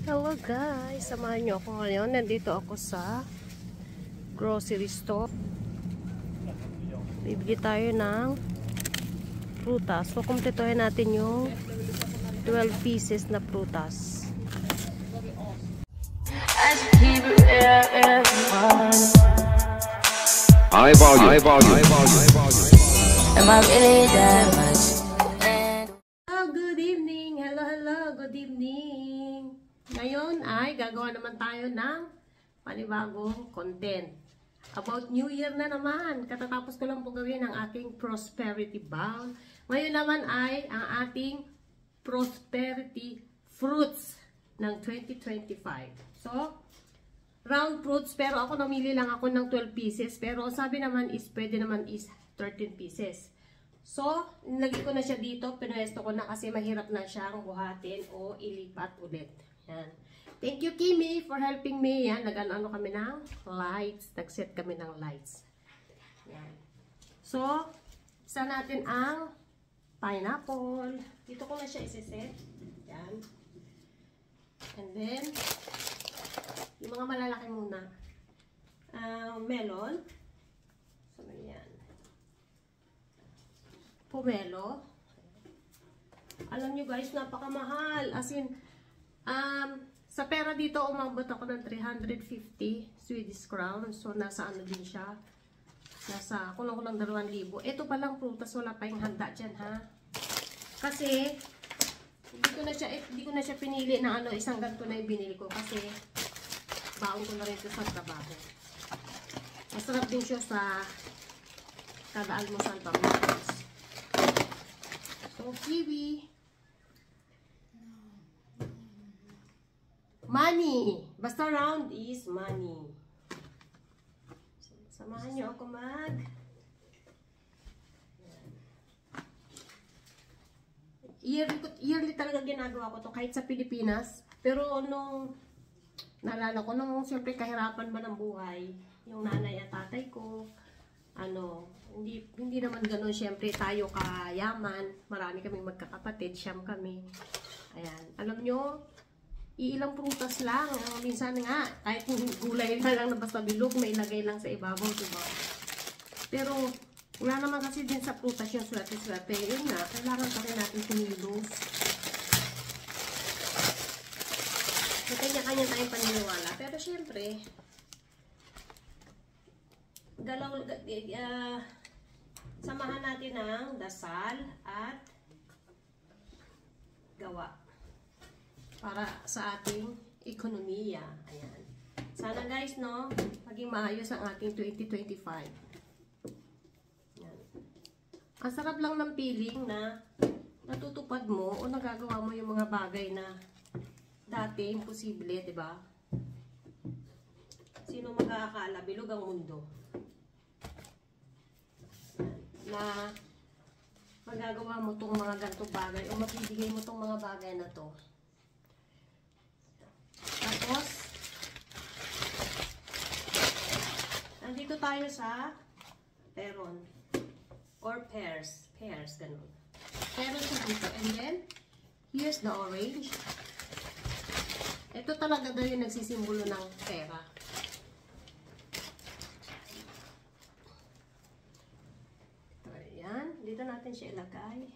Hello guys, samahan niyo ako ngayon. Nandito ako sa grocery store. Bibili tayo ng prutas. So, kumpletuhin natin yung 12 pieces na prutas. High volume. High volume. High volume. Am I really that much? Oh, good evening! Hello, good evening! Ngayon ay gagawa naman tayo ng panibagong content. About New Year na naman. Katatapos ko lang po gawin ang aking prosperity bowl. Ngayon naman ay ang ating prosperity fruits ng 2025. So, round fruits, pero ako namili lang ako ng 12 pieces. Pero sabi naman is, pwede naman is 13 pieces. So, nilagay ko na siya dito. Pinuesto ko na kasi mahirap na siyang buhatin o ilipat ulit. Yan. Thank you, Kimi, for helping me. Yan, nag-ano kami ng lights. Nag-set kami ng lights. Yan. So, isa natin ang pineapple. Dito ko na siya isiset. Yan. And then, yung mga malalaki muna. Melon. So, yan. Pomelo. Alam nyo guys, napakamahal. As in, sa pera dito, umabot ako ng 350 Swedish crown. So, nasa ano din siya. Nasa, kulang-kulang 2,000. Ito palang prutas, wala pa yung handa dyan, ha? Kasi, hindi ko na siya pinili na ano, isang ganito na yung binili ko. Kasi, baon ko na rin ito sa trabaho. Masarap din siya sa kada almusal pamilya. So, kiwi. Money. Basta round is money. So, samahan niyo ako yearly talaga ginagawa ko to kahit sa Pilipinas. Pero nung naalala ko, nung siyempre kahirapan ba ng buhay, yung nanay at tatay ko, hindi naman gano'n, siyempre tayo kayaman, marami kaming magkakapatid, siyam kami. Ayan, alam nyo, iilang prutas lang, minsan nga, kahit gulay na lang na basta bilog, may ilagay lang sa ibabaw, diba? Pero, wala naman kasi din sa prutas yung swerte-swerte, yun nga, kailangan pa rin natin kumilos. May kanya-kanya tayong paniniwala, pero siyempre, samahan natin ng dasal at gawa para sa ating ekonomiya. Ayan. Sana guys, no, maging maayos ang ating 2025. Ayan. Ang sarap lang ng feeling na natutupad mo o nagagawa mo yung mga bagay na dati imposible, diba? Sino mag-aakala? Bilog ang mundo. Na magagawa mo tong mga ganitong bagay o mapibigay mo tong mga bagay na to. Tapos, nandito tayo sa peron or pears. Pears, ganun. Peron siya dito. And then, here's the orange. Ito talaga daw yung nagsisimbolo ng pera. Ayan. Dito natin siya ilagay.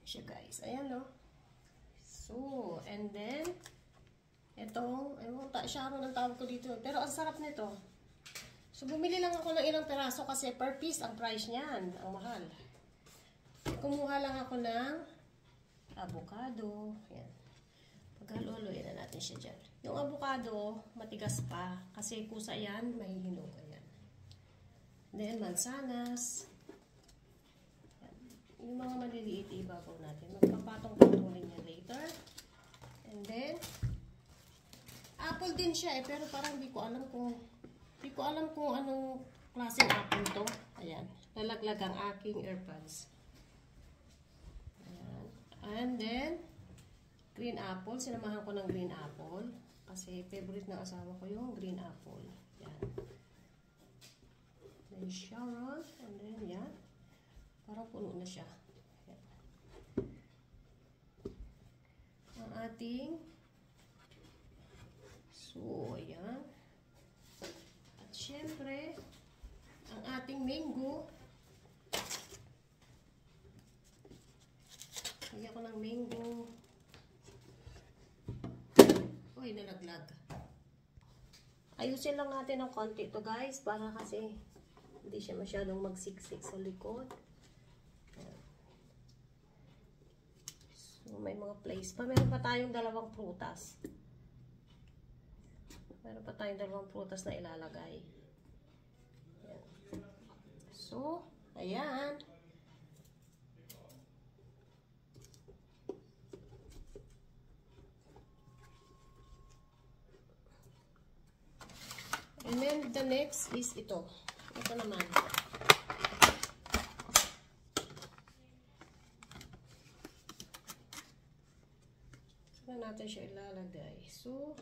Siya guys. Ayan o. So, and then, itong, Sharon ang tawag ko dito. Pero ang sarap nito. So, bumili lang ako ng ilang peraso kasi per piece ang price niyan. Ang mahal. Kumuha lang ako ng avocado. Ayan. Paghalo-haloyin na natin siya dyan. Yung avocado, matigas pa. Kasi kusa yan, mahihinog. Ayan. Then, mansanas. Ayan. Yung mga maliliit, ibabaw natin. Magpapatong-patungin yan later. And then, apple din siya eh. Pero parang hindi ko alam kung anong klaseng apple to. Ayan. Lalaglag ang aking earbuds. Ayan. And then, green apple. Sinamahan ko ng green apple. Kasi favorite ng asawa ko yung green apple. Yan. Then Sharon. And then yan. Parang puno na siya. Ayan. Ang ating ayan. At syempre, ang ating mango. Lagyan ko ng mango. Uy, nalaglag. Ayusin lang natin ng konti ito guys, para kasi hindi siya masyadong magsiksik sa likod. Ayan. So, may mga place pa. Meron pa tayong dalawang prutas. Meron pa tayong dalawang prutas na ilalagay. Ayan. So, ayan. And then, the next is ito. Ito naman. Saan natin siya ilalagay? So,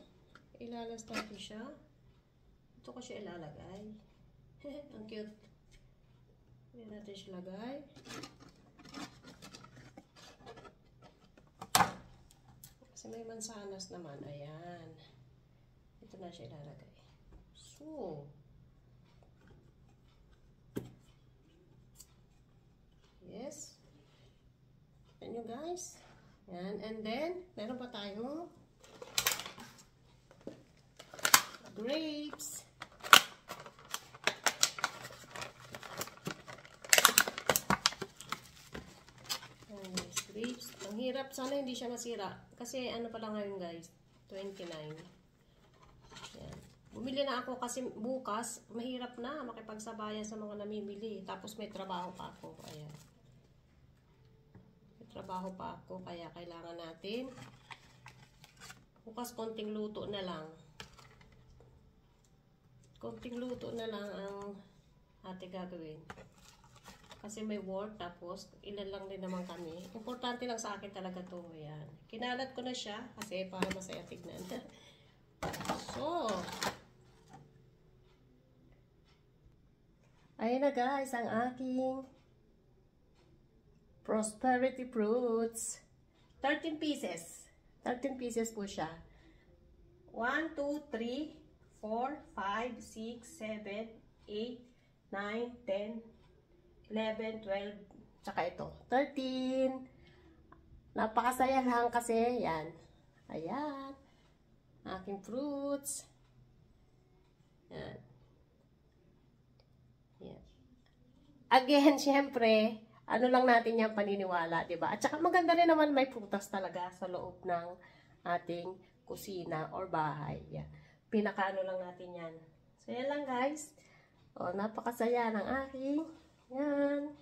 ilalas natin siya. Ito ko siya ilalagay. Ang cute. Hindi natin siya lagay. Kasi may mansanas naman. Ayan. Ito na siya ilalagay. So, yes. Yan nyo guys. Yan. And then, meron pa tayo grapes. Ayan guys, grapes. Ang hirap. Sana hindi siya nasira. Kasi ano pala ngayon guys? 29. Ayan. Bumili na ako kasi bukas, mahirap na makipagsabayan sa mga namimili. Tapos may trabaho pa ako. Ayan. May trabaho pa ako, kaya kailangan natin bukas konting luto na lang. Konting luto na lang ang ate gagawin. Kasi may work, tapos ilan lang din naman kami. Importante lang sa akin talaga to. Ayan. Kinalat ko na siya kasi para masaya tignan. So, ayun na guys, ang aking prosperity fruits. 13 pieces. 13 pieces po siya. 1, 2, 3, 4, 5, 6, 7, 8, 9, 10, 11, 12, tsaka ito. 13. Napakasaya lang kasi, yan. Ayan. Aking fruits. Yan. Yan. Again, syempre, ano lang natin yung paniniwala, diba? At saka maganda rin naman may prutas talaga sa loob ng ating kusina or bahay. Yan. Pinakaano lang natin yan. So, yan lang guys. O, napakasaya ng aking. Yan.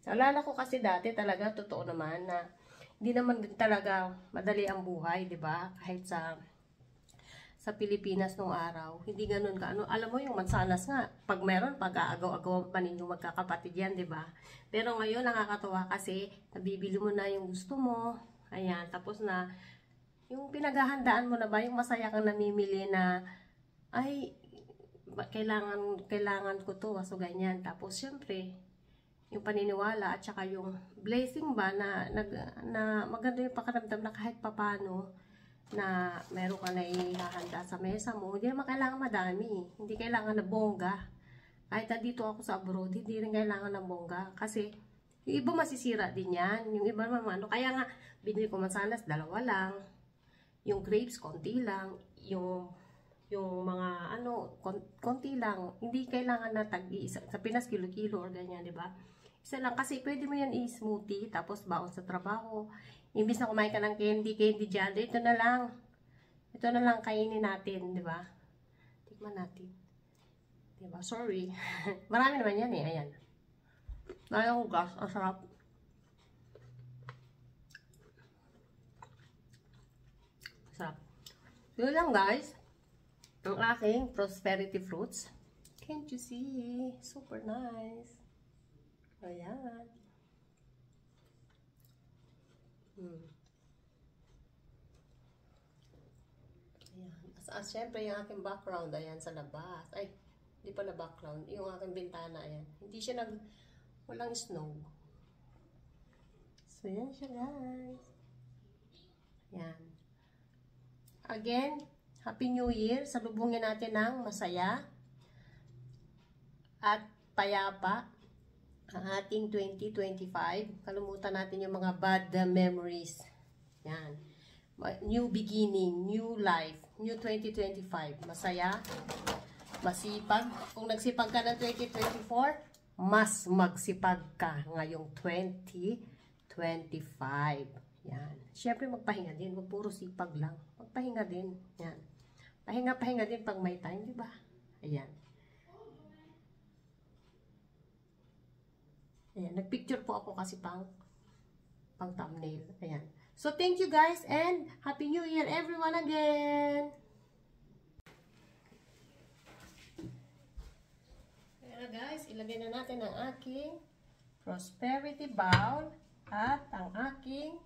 Alala ko kasi dati talaga, totoo naman na hindi naman din talaga madali ang buhay, di ba? Kahit sa Pilipinas nung araw, hindi ganun ka. Ano, alam mo yung mansanas nga, pag meron, pag-aagaw-agaw pa ninyong magkakapatid yan, di ba? Pero ngayon, nakakatawa kasi, nabibili mo na yung gusto mo. Ayan, tapos na, yung pinaghahandaan mo na ba, yung masaya kang namimili na, ay, kailangan ko to, so ganyan. Tapos, syempre, yung paniniwala at saka yung blessing ba na maganda yung pakiramdam na kahit papano na meron ka na ihahanda sa mesa mo, hindi naman kailangan madami, hindi kailangan na bongga. Kahit dito ako sa abroad, hindi rin kailangan ng bongga kasi yung iba masisira din yan, yung iba naman ano, kaya nga binili ko mansanas, 2 lang, yung grapes, konti lang, yung mga ano, konti lang, hindi kailangan na tag-iisa, sa Pinas kilo-kilo or ganyan, di ba? Isa lang, kasi pwede mo yan i-smoothie, tapos baon sa trabaho. Imbis na kumain ka ng candy dyan, ito na lang kainin natin, di ba? Tikman natin. Di ba? Sorry. Marami naman yan eh, ayan. Nayang gas, ang sarap. Sarap. Yun lang guys, ang aking prosperity fruits. Can't you see? Super nice. Ayan. Ayan. Syempre yung aking background, ayan sa labas. Ay, di pa na background. Yung aking bintana, ayan. Hindi siya walang snow. So, yan siya, guys. Yan. Again, Happy New Year. Salubungin natin ng masaya at payapa ang ating 2025. Kalimutan natin yung mga bad memories. Yan. New beginning, new life, new 2025. Masaya, masipag. Kung nagsipag ka ng 2024, mas magsipag ka ngayong 2025. Yan. Siyempre magpahinga din. Huwag puro sipag lang. Magpahinga din. Yan. Pahinga-pahinga din pag may time, di ba? Ayan. Ayan. Nagpicture po ako kasi pang thumbnail. Ayan. So, thank you guys and Happy New Year everyone again! Ayan guys, ilagay na natin ang aking prosperity bowl at ang aking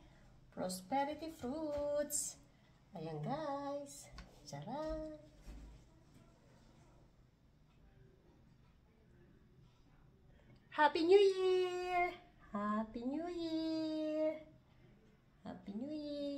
prosperity fruits. Ayan guys. Tcharan! Happy New Year! Happy New Year! Happy New Year!